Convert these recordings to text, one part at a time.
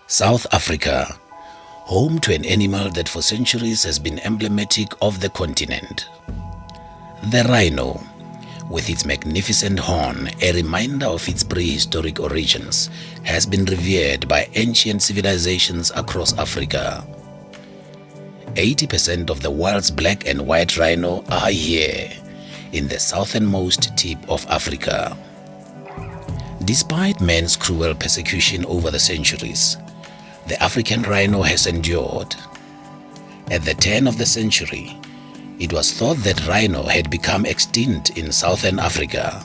South Africa, home to an animal that for centuries has been emblematic of the continent. The rhino, with its magnificent horn, a reminder of its prehistoric origins, has been revered by ancient civilizations across Africa. 80% of the world's black and white rhino are here, in the southernmost tip of Africa. Despite man's cruel persecution over the centuries, the African rhino has endured. At the turn of the century, it was thought that rhino had become extinct in southern Africa.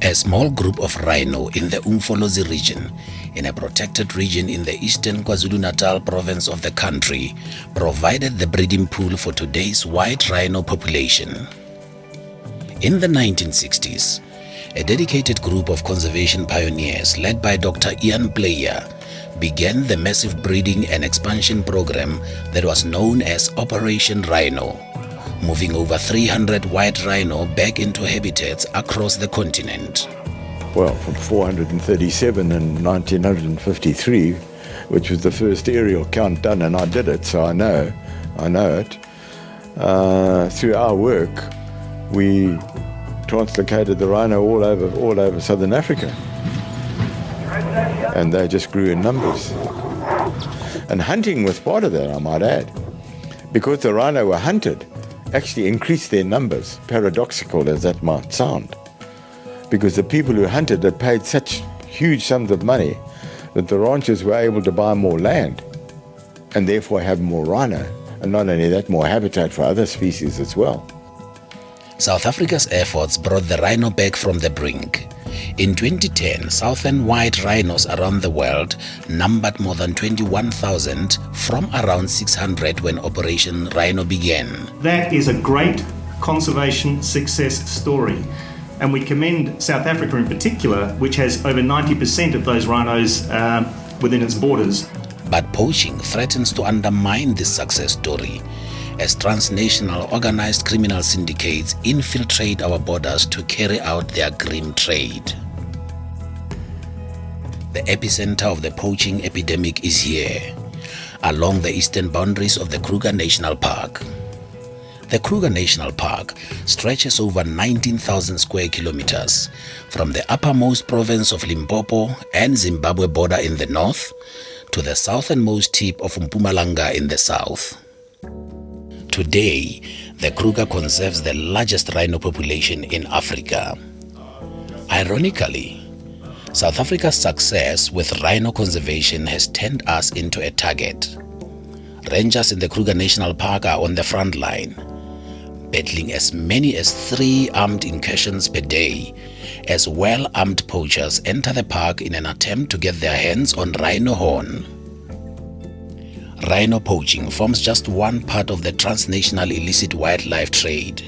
A small group of rhino in the Umfolozi region, in a protected region in the eastern KwaZulu-Natal province of the country, provided the breeding pool for today's white rhino population. In the 1960s, a dedicated group of conservation pioneers led by Dr. Ian Player began the massive breeding and expansion program that was known as Operation Rhino, moving over 300 white rhino back into habitats across the continent. Well, from 437 in 1953, which was the first aerial count done, and I did it, so I know it. Through our work, we translocated the rhino all over southern Africa. And they just grew in numbers. And hunting was part of that, I might add. Because the rhino were hunted, actually increased their numbers, paradoxical as that might sound. Because the people who hunted had paid such huge sums of money that the ranchers were able to buy more land and therefore have more rhino. And not only that, more habitat for other species as well. South Africa's efforts brought the rhino back from the brink. In 2010, southern white rhinos around the world numbered more than 21,000 from around 600 when Operation Rhino began. That is a great conservation success story. And we commend South Africa in particular, which has over 90% of those rhinos within its borders. But poaching threatens to undermine this success story, as transnational organized criminal syndicates infiltrate our borders to carry out their grim trade. The epicenter of the poaching epidemic is here, along the eastern boundaries of the Kruger National Park. The Kruger National Park stretches over 19,000 square kilometers from the uppermost province of Limpopo and Zimbabwe border in the north to the southernmost tip of Mpumalanga in the south. Today, the Kruger conserves the largest rhino population in Africa. Ironically, South Africa's success with rhino conservation has turned us into a target. Rangers in the Kruger National Park are on the front line, battling as many as 3 armed incursions per day, as well-armed poachers enter the park in an attempt to get their hands on rhino horn. Rhino poaching forms just one part of the transnational illicit wildlife trade.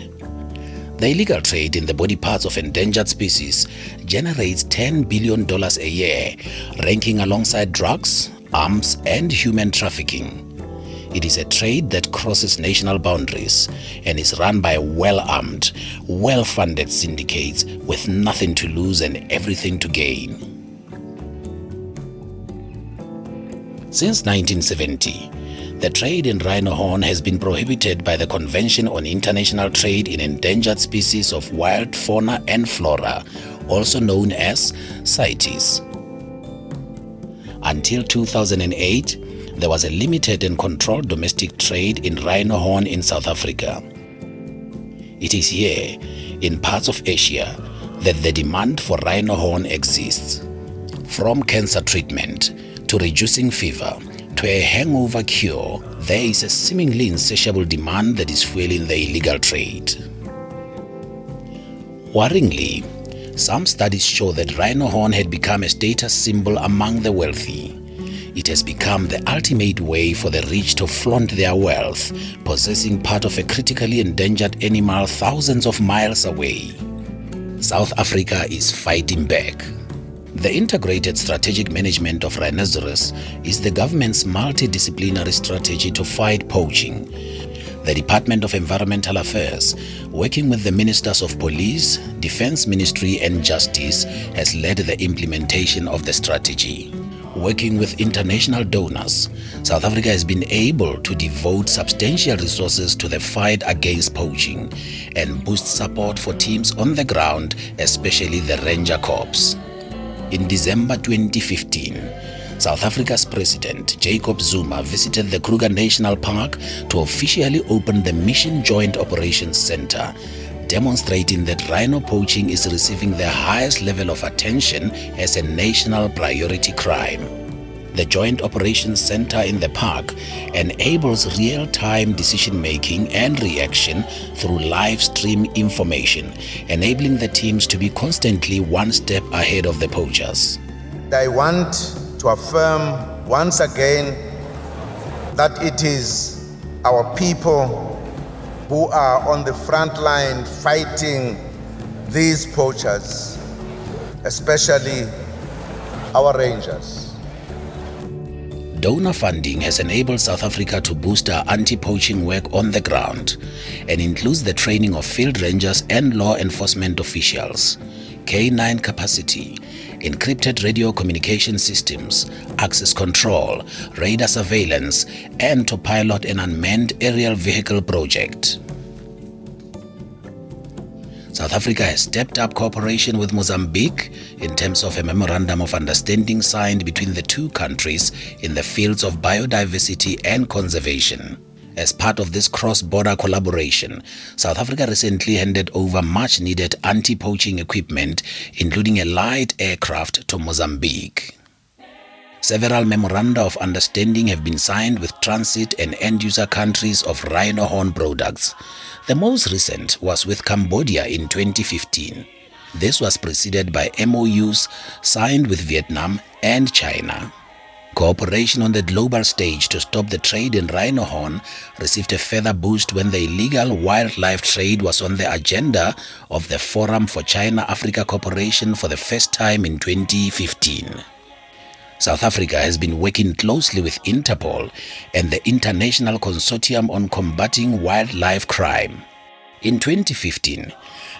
The illegal trade in the body parts of endangered species generates $10 billion a year, ranking alongside drugs, arms, and human trafficking. It is a trade that crosses national boundaries and is run by well-armed, well-funded syndicates with nothing to lose and everything to gain. Since 1970, the trade in rhino horn has been prohibited by the Convention on International Trade in Endangered Species of Wild Fauna and Flora, also known as CITES. Until 2008, there was a limited and controlled domestic trade in rhino horn in South Africa. It is here, in parts of Asia, that the demand for rhino horn exists. From cancer treatment to reducing fever to a hangover cure, there is a seemingly insatiable demand that is fueling the illegal trade. Worryingly, some studies show that rhino horn had become a status symbol among the wealthy. It has become the ultimate way for the rich to flaunt their wealth, possessing part of a critically endangered animal thousands of miles away. South Africa is fighting back. The Integrated Strategic Management of Rhinoceros is the government's multidisciplinary strategy to fight poaching. The Department of Environmental Affairs, working with the Ministers of Police, Defense Ministry and Justice, has led the implementation of the strategy. Working with international donors, South Africa has been able to devote substantial resources to the fight against poaching and boost support for teams on the ground, especially the Ranger Corps. In December 2015, South Africa's President Jacob Zuma visited the Kruger National Park to officially open the Mission Joint Operations Center, demonstrating that rhino poaching is receiving the highest level of attention as a national priority crime. The Joint Operations Center in the park enables real-time decision-making and reaction through live stream information, enabling the teams to be constantly one step ahead of the poachers. I want to affirm once again that it is our people who are on the front line fighting these poachers, especially our rangers. Donor funding has enabled South Africa to boost our anti-poaching work on the ground and includes the training of field rangers and law enforcement officials, K9 capacity, encrypted radio communication systems, access control, radar surveillance, and to pilot an unmanned aerial vehicle project. South Africa has stepped up cooperation with Mozambique in terms of a memorandum of understanding signed between the two countries in the fields of biodiversity and conservation. As part of this cross-border collaboration, South Africa recently handed over much-needed anti-poaching equipment, including a light aircraft, to Mozambique. Several memoranda of understanding have been signed with transit and end-user countries of rhino horn products. The most recent was with Cambodia in 2015. This was preceded by MOUs signed with Vietnam and China. Cooperation on the global stage to stop the trade in rhino horn received a further boost when the illegal wildlife trade was on the agenda of the Forum for China-Africa Cooperation for the first time in 2015. South Africa has been working closely with Interpol and the International Consortium on Combating Wildlife Crime. In 2015,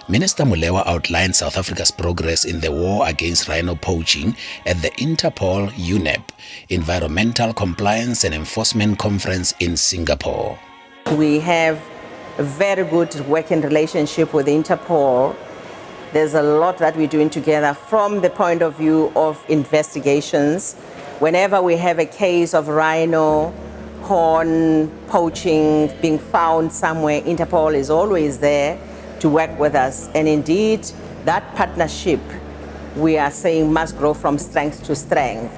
Minister Molewa outlined South Africa's progress in the war against rhino poaching at the Interpol UNEP Environmental Compliance and Enforcement Conference in Singapore. We have a very good working relationship with Interpol. There's a lot that we're doing together from the point of view of investigations. Whenever we have a case of rhino horn poaching being found somewhere, Interpol is always there to work with us. And indeed, that partnership, we are saying, must grow from strength to strength.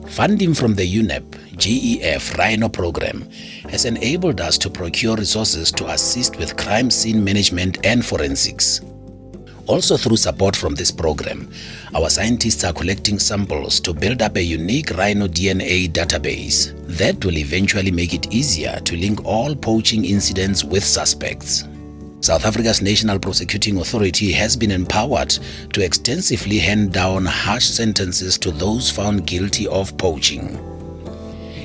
Funding from the UNEP GEF Rhino program has enabled us to procure resources to assist with crime scene management and forensics. Also through support from this program, our scientists are collecting samples to build up a unique rhino DNA database that will eventually make it easier to link all poaching incidents with suspects. South Africa's National Prosecuting Authority has been empowered to extensively hand down harsh sentences to those found guilty of poaching.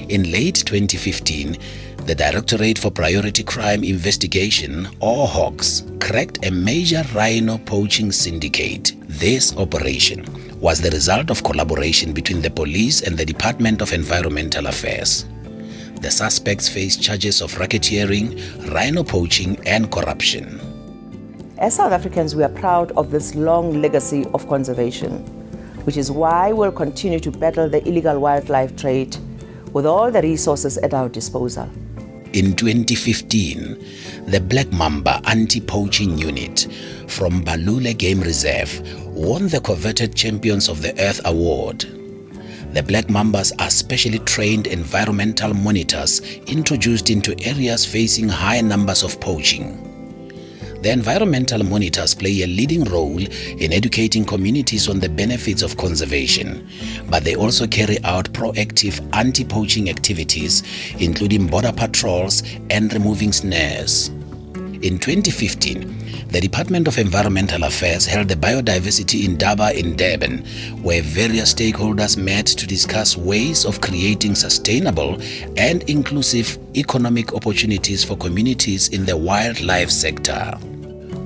In late 2015, the Directorate for Priority Crime Investigation, or HAWKS, cracked a major rhino poaching syndicate. This operation was the result of collaboration between the police and the Department of Environmental Affairs. The suspects face charges of racketeering, rhino poaching, and corruption. As South Africans, we are proud of this long legacy of conservation, which is why we'll continue to battle the illegal wildlife trade with all the resources at our disposal. In 2015, the Black Mamba Anti-Poaching Unit from Balule Game Reserve won the coveted Champions of the Earth Award. The Black Mambas are specially trained environmental monitors introduced into areas facing high numbers of poaching. The environmental monitors play a leading role in educating communities on the benefits of conservation, but they also carry out proactive anti-poaching activities, including border patrols and removing snares. In 2015, the Department of Environmental Affairs held the Biodiversity Indaba in Durban, where various stakeholders met to discuss ways of creating sustainable and inclusive economic opportunities for communities in the wildlife sector.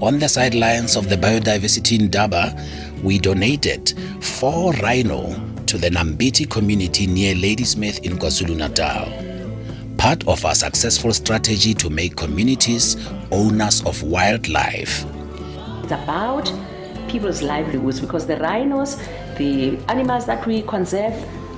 On the sidelines of the Biodiversity Indaba, we donated 4 rhino to the Nambiti community near Ladysmith in KwaZulu-Natal. Part of our successful strategy to make communities owners of wildlife. It's about people's livelihoods, because the rhinos, the animals that we conserve,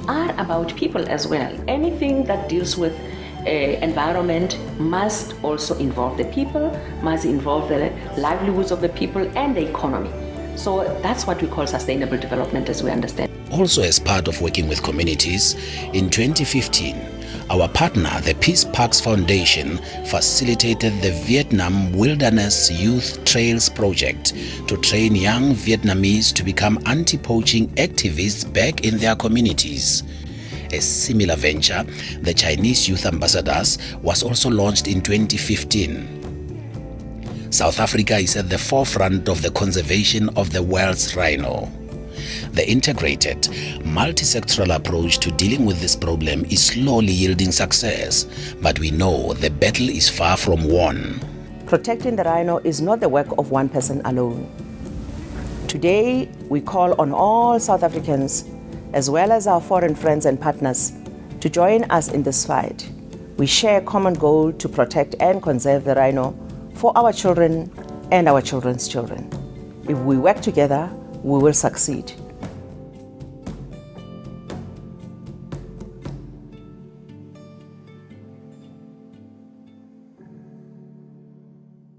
are about people as well. Anything that deals with environment must also involve the people, must involve the livelihoods of the people and the economy. So that's what we call sustainable development, as we understand. Also, as part of working with communities, in 2015, our partner, the Peace Parks Foundation, facilitated the Vietnam Wilderness Youth Trails Project to train young Vietnamese to become anti-poaching activists back in their communities. A similar venture, the Chinese Youth Ambassadors, was also launched in 2015. South Africa is at the forefront of the conservation of the world's rhino. The integrated, multi-sectoral approach to dealing with this problem is slowly yielding success, but we know the battle is far from won. Protecting the rhino is not the work of one person alone. Today, we call on all South Africans, as well as our foreign friends and partners, to join us in this fight. We share a common goal to protect and conserve the rhino for our children and our children's children. If we work together, we will succeed.